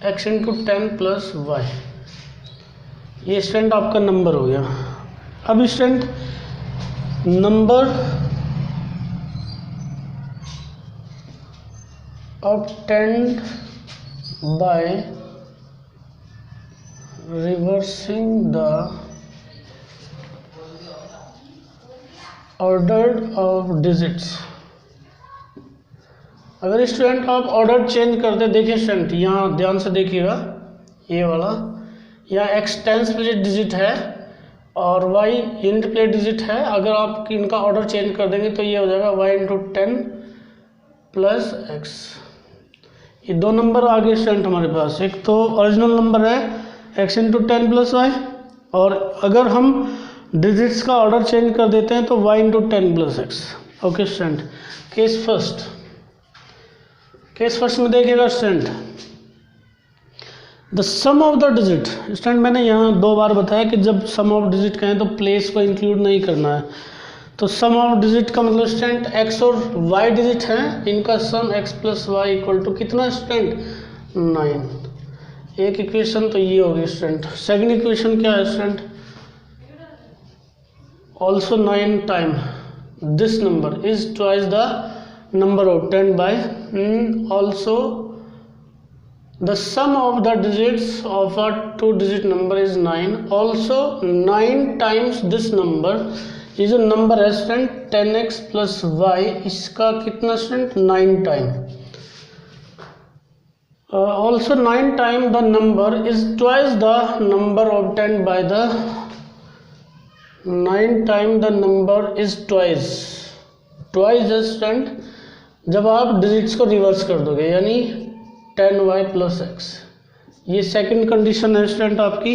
A: x × 10 + y, ये स्टूडेंट आपका नंबर हो गया। अब student number obtained by reversing the order of digits। अगर स्टूडेंट आप ऑर्डर चेंज करते, देखिए स्टूडेंट यहाँ ध्यान से देखिएगा, ये वाला यहाँ x टेंस प्लेस डिजिट है और y यूनिट प्लेस डिजिट है। अगर आप इनका ऑर्डर चेंज कर देंगे तो ये हो जाएगा y × 10 + x। ये दो नंबर आ गए स्टूडेंट हमारे पास, एक तो ओरिजिनल नंबर है x × 10 + y, और अगर हम डिजिट्स का ऑर्डर चेंज कर देते हैं तो y × 10 + x। Okay student, case first में देखिएगा student, the sum of the digit. Student मैंने यहाँ 2 बार बताया कि जब सम ऑफ डिजिट कहें तो प्लेस को इंक्लूड नहीं करना है। तो सम ऑफ डिजिट का मतलब स्टूडेंट एक्स और वाई डिजिट हैं, इनका sum x plus y equal to कितना स्टूडेंट 9। एक इक्वेशन तो ये होगी स्टूडेंट। सेकंड इक्वेशन क्या है student, also 9 time this number is twice the number obtained by also the sum of the digits of a 2-digit number is 9, also 9 times this number। ये जो number है student 10x plus Y, इसका कितना student 9 time. also 9 time the number is twice the number obtained by the 9 time the number is twice student जब आप digits को reverse कर दोगे, यानी 10y प्लस एक्स। ये सेकंड कंडीशन है स्टूडेंट आपकी,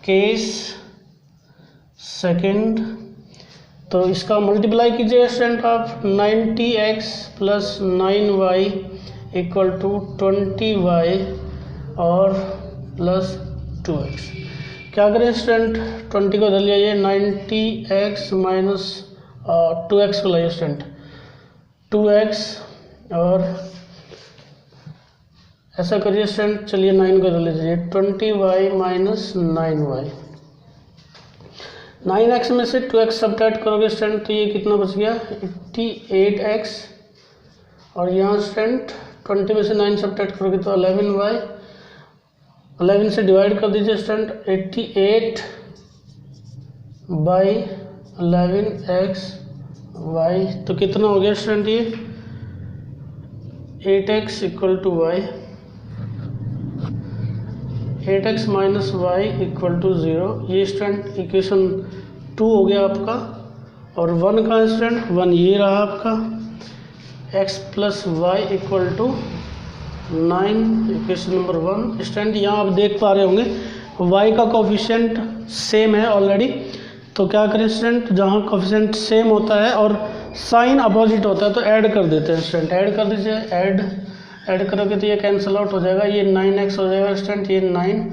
A: केस सेकंड। तो इसका मल्टीप्लाई कीजिए स्टूडेंट आप 90x plus 9y equal to 20y और प्लस 2x। क्या करें स्टूडेंट, 20 को इधर ले आइए, 90x माइनस 2x को लाइए स्टूडेंट, 2x और ऐसा करिए स्टूडेंट, चलिए 9 को इधर ले लीजिए, 20y माइनस 9y। 9x में से 2x सब्ट्रैक्ट करोगे स्टूडेंट तो ये कितना बच गया 88x, और यहाँ स्टूडेंट 20 में से 9 सब्ट्रैक्ट करोगे तो 11y, 11 से डिवाइड कर दीजिए स्टूडेंट, 88 बाई 11x y, तो कितना हो गया स्टूडेंट ये 8x equal to y, 8x minus y equal to 0। ये स्टूडेंट इक्वेशन 2 हो गया आपका। और 1 का स्टूडेंट 1 ये रहा आपका, x plus y equal to 9, equation number 1। Student यहाँ आप देख पा रहे होंगे y का कोफिशिएंट सेम है ऑलरेडी, तो क्या करें स्टूडेंट, जहाँ कोफिशिएंट सेम होता है और साइन अपोजिट होता है तो ऐड कर देते हैं स्टूडेंट। ऐड कर दीजिए, ऐड करोगे तो ये कैंसिल आउट हो जाएगा, ये 9x हो जाएगा स्टूडेंट, ये 9,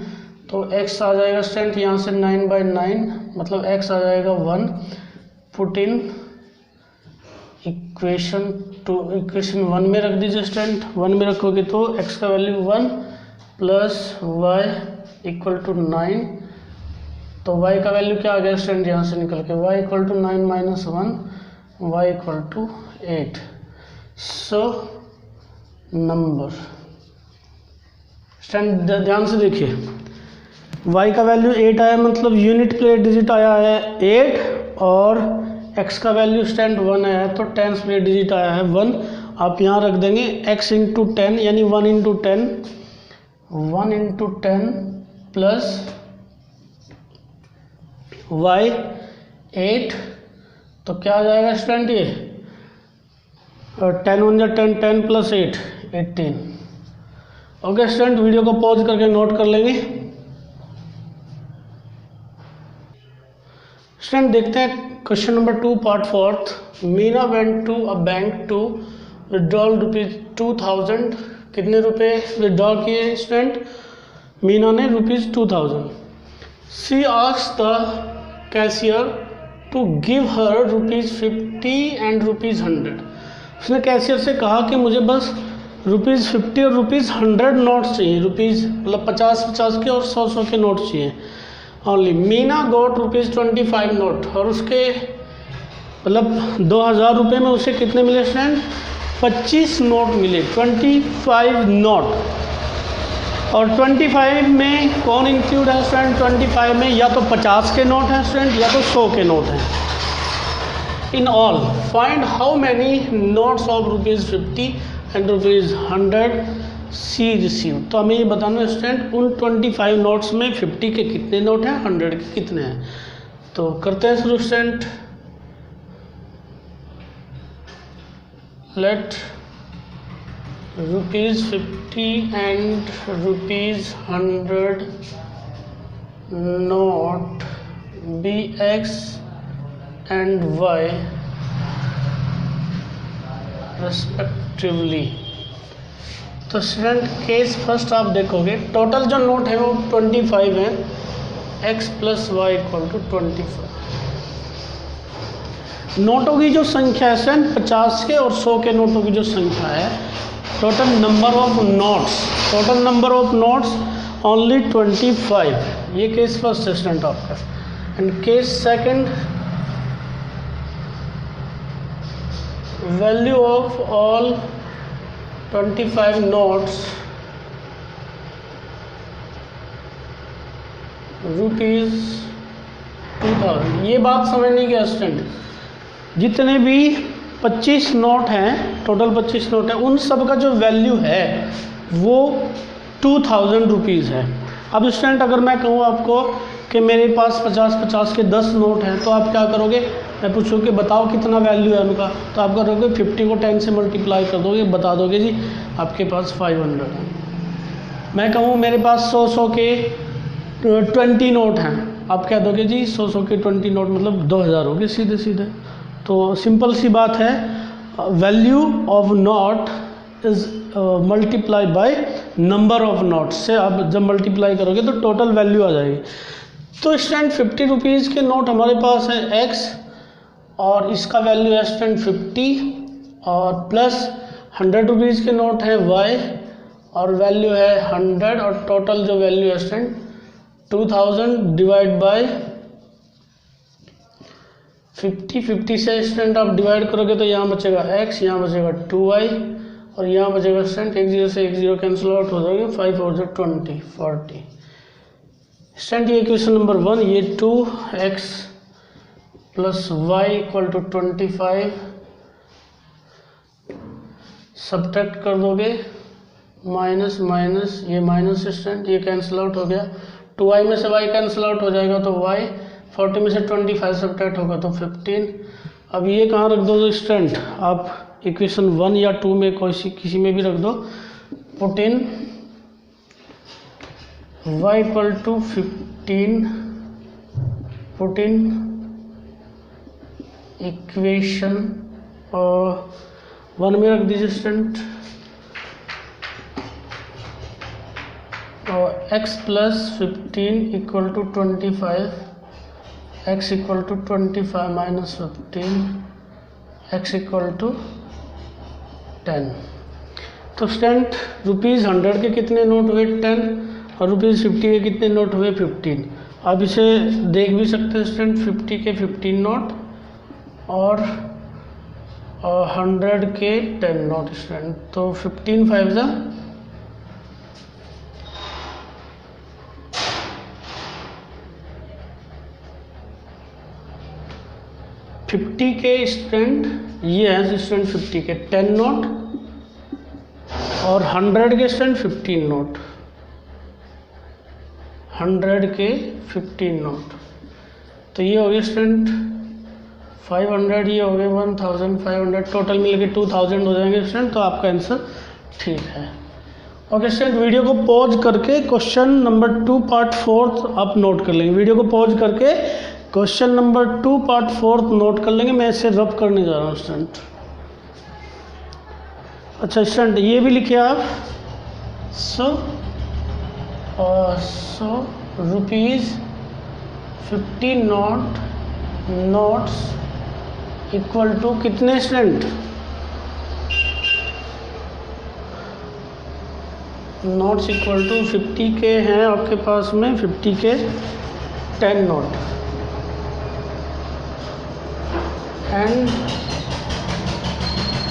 A: तो x आ जाएगा स्टूडेंट यहाँ से 9/9, मतलब x आ जाएगा 1। पुट इन इक्वेशन 2, इक्वेशन 1 में रख दीजिए स्टूडेंट। 1 में रखोगे तो x का value 1 plus y equal to 9, तो y का वैल्यू क्या आ गया स्टूडेंट यहाँ से निकल के, y equal to 9 minus 1, y equal to 8। So number student ध्यान से देखिए, y का वैल्यू 8 आया, मतलब यूनिट प्लेस डिजिट आया है 8, और x का वैल्यू स्टूडेंट 1 आया है तो टेंस प्लेस डिजिट आया है 1। आप यहाँ रख देंगे x इंटू 10, यानी 1 इंटू 10, 1 इंटू 10 प्लस y 8, तो क्या आ जाएगा स्टूडेंट ये 10 1 10, 10 प्लस 8 18। ओके स्टूडेंट, वीडियो को पॉज करके नोट कर लेंगे। स्टूडेंट देखते हैं question number 2 part 4। Meena went to a bank to withdrawal ₹2000। कितने रुपए विड्रॉल किए स्टूडेंट, मीना ने ₹2000। She asked the cashier to give her ₹50 and ₹100। उसने कैशियर से कहा कि मुझे बस ₹50 और ₹100 नोट्स चाहिए, रुपीज़ मतलब 50 के और 100 के नोट चाहिए ओनली। मीना गोट ₹25 नोट, और उसके मतलब 2000 रुपये में उसे कितने मिले स्टूडेंट 25 नोट मिले, 25 नोट। और 25 में कौन इंक्लूड है स्टूडेंट, 25 में या तो 50 के नोट हैं स्टूडेंट या तो 100 के नोट हैं। In all find how many notes of ₹50 and ₹100 she receive. तो हमें ये बताना है स्टूडेंट उन 25 नोट्स में 50 के कितने नोट हैं, 100 के कितने हैं। तो करते हैं शुरू student. Let ₹50 and ₹100 note be X and Y respectively। तो स्टूडेंट केस फर्स्ट आप देखोगे, टोटल जो नोट है वो 25 है, x plus y equal to 25। नोटों की जो संख्या है स्टूडेंट 50 के और 100 के नोटों की जो संख्या है, total number of notes only 25। ये केस फर्स्ट है स्टूडेंट आपका। And case second, value of all 25 notes ₹2000। ये बात समझने की स्टूडेंट, जितने भी 25 नोट हैं, टोटल 25 नोट हैं, उन सब का जो वैल्यू है वो 2000 रुपीज़ है। अब स्टूडेंट अगर मैं कहूँ आपको कि मेरे पास 50 के 10 नोट हैं, तो आप क्या करोगे, मैं पूछूँ कि बताओ कितना वैल्यू है उनका, तो आप करोगे 50 को 10 से मल्टीप्लाई कर दोगे, बता दोगे जी आपके पास 500 है। मैं कहूँ मेरे पास 100 के 20 नोट हैं, आप क्या दोगे जी 100 के 20 नोट मतलब 2000 हो गए सीधे सीधे। तो सिंपल सी बात है, value of note is multiply by number of notes से आप जब मल्टीप्लाई करोगे तो टोटल वैल्यू आ जाएगी। तो स्टूडेंट 50 रुपीज़ के नोट हमारे पास है x और इसका वैल्यू है स्टूडेंट 50, और प्लस 100 रुपीज़ के नोट है y और वैल्यू है 100, और टोटल जो वैल्यू है स्टूडेंट 2000 डिवाइड बाय 50 से स्टूडेंट आप डिवाइड करोगे तो यहाँ बचेगा x, यहाँ बचेगा 2y और यहाँ बचेगा स्टूडेंट 1 0 से 1 0 कैंसिल आउट हो जाएगा, 5 4 20 40। स्टूडेंट ये क्वेश्चन नंबर 1, ये 2x plus y equal to 25 subtract कर दोगे, माइनस माइनस ये माइनस स्टूडेंट ये कैंसिल आउट हो गया, 2y में से y कैंसिल आउट हो जाएगा तो y, 40 में से 25 सब्ट्रैक्ट होगा तो 15। अब ये कहाँ रख दो स्टूडेंट, आप इक्वेशन 1 या 2 में कोई किसी में भी रख दो, put in y equal to 15, put in equation 1 में रख दीजिए स्टूडेंट, और x plus 15 equal to 25, x equal to 25 minus 15, x equal to 10। तो स्टूडेंट ₹100 के कितने नोट हुए 10, और ₹50 के कितने नोट हुए 15। आप इसे देख भी सकते हैं स्टूडेंट, 50 के 15 नोट और 100 के 10 नोट स्टूडेंट, तो 15 5 जा 50 के स्टूडेंट ये है स्टूडेंट 50 के 10 नोट और 100 के स्टूडेंट 15 नोट, 100 के 15 नोट, तो ये हो गए स्टूडेंट 500, ये हो गए 1500, टोटल मिल के 2000 हो जाएंगे स्टूडेंट। तो आपका आंसर ठीक है। ओके स्टूडेंट, वीडियो को पॉज करके क्वेश्चन नंबर 2 पार्ट 4 आप नोट कर लेंगे। वीडियो को पॉज करके क्वेश्चन नंबर 2 पार्ट 4 नोट कर लेंगे। मैं इसे रब करने जा रहा हूँ स्टूडेंट। अच्छा स्टूडेंट ये भी लिखिए आप, सो ₹50 नोट्स इक्वल टू कितने स्टूडेंट, नोट्स इक्वल टू 50 के हैं आपके पास में, 50 के 10 note and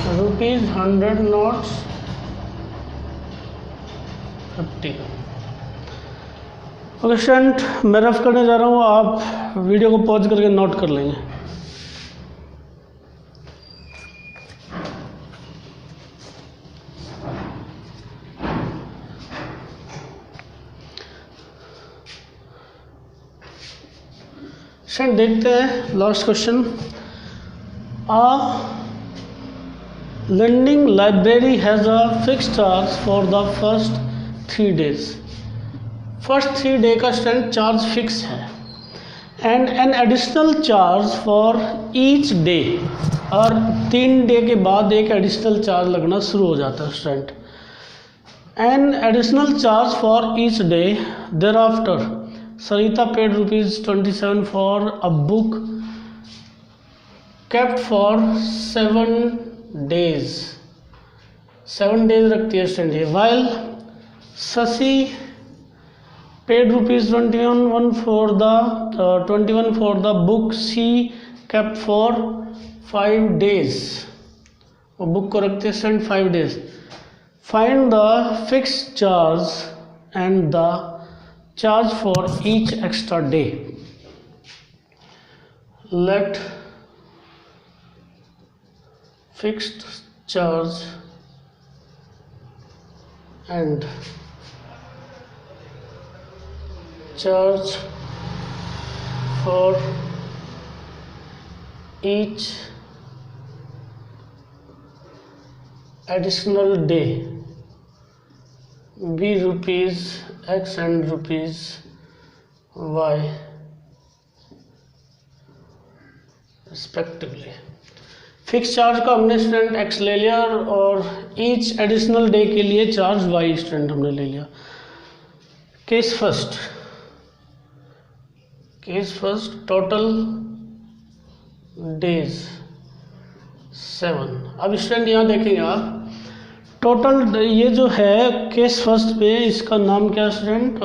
A: ₹100 notes 50। Okay student मैं रफ करने जा रहा हूँ, आप वीडियो को पॉज करके नोट कर लेंगे। स्टूडेंट देखते हैं last question. Lending library has a fixed charge for the first 3 days. First 3 day का स्टूडेंट चार्ज फिक्स है and N additional charge for each day, और 3 डे के बाद एक एडिशनल चार्ज लगना शुरू हो जाता है student. An additional charge for each day, thereafter Sarita paid ₹27 for a book kept for 7 days, 7 days रखती है स्टूडेंट ये। while Sasi paid ₹21 for the book she kept for 5 days, वो बुक को रखते हैं student 5 days। find the fixed charge and the charge for each extra day। let fixed charge and charge for each additional day be ₹X and ₹Y respectively. Fix charge का हमने student x ले लिया और each additional day के लिए charge y student हमने ले लिया। Case first total days 7। अब स्टूडेंट यहाँ देखेंगे आप टोटल ये जो है केस फर्स्ट में इसका नाम क्या student,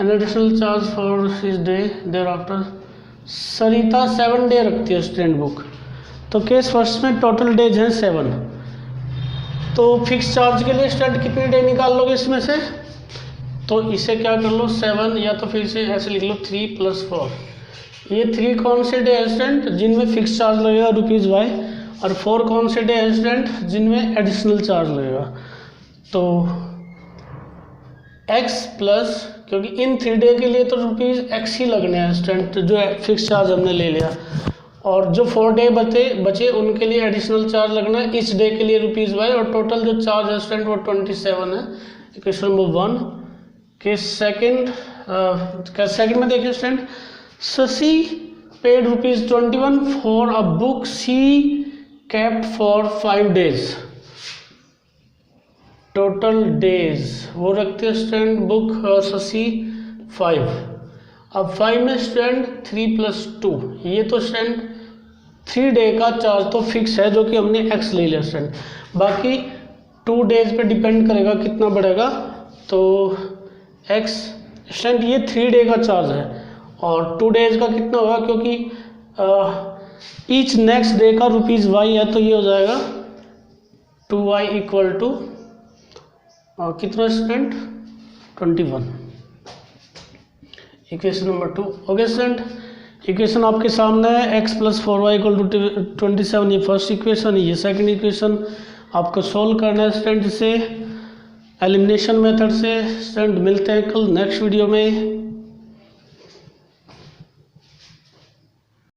A: an additional charge for this day thereafter. Sarita 7 day रखती है स्टूडेंट बुक, तो केस फर्स्ट में टोटल डेज हैं 7। तो फिक्स चार्ज के लिए स्टूडेंट कितने डे निकाल लोगे इसमें से, तो इसे क्या कर लो 7 या तो फिर से ऐसे लिख लो 3 + 4। ये 3 कौन से डे है स्टूडेंट जिनमें फिक्स चार्ज लगेगा ₹Y, और 4 कौन से डे है स्टूडेंट जिनमें एडिशनल चार्ज लगेगा। तो x प्लस, क्योंकि इन 3 डे के लिए तो ₹X ही लगने हैं स्टूडेंट जो फिक्स चार्ज हमने ले लिया, और जो 4 डे बचे उनके लिए एडिशनल चार्ज लगना है इस डे के लिए ₹Y, और टोटल जो चार्ज है स्टूडेंट वो 27 है। Equation number 1। केस सेकंड में देखिए student, Shashi paid ₹21 for a book she kept for 5 days। Total days वो रखते हैं स्टूडेंट बुक शशि 5। अब 5 में स्टूडेंट 3 + 2, ये तो स्टूडेंट 3 डे का चार्ज तो फिक्स है जो कि हमने x ले लिया स्टूडेंट। बाकी 2 डेज पे डिपेंड करेगा कितना बढ़ेगा, तो x स्टूडेंट ये 3 डे का चार्ज है, और 2 डेज का कितना होगा क्योंकि ईच नेक्स्ट डे का ₹Y है, तो ये हो जाएगा 2y = कितना student 21। Equation number 2 okay student. Equation आपके सामने है x + 4y = 27, ये फर्स्ट इक्वेशन, ये सेकंड इक्वेशन आपको सोल्व करना है स्टूडेंट इसे एलिमिनेशन मेथड से। स्टूडेंट मिलते हैं कल नेक्स्ट वीडियो में।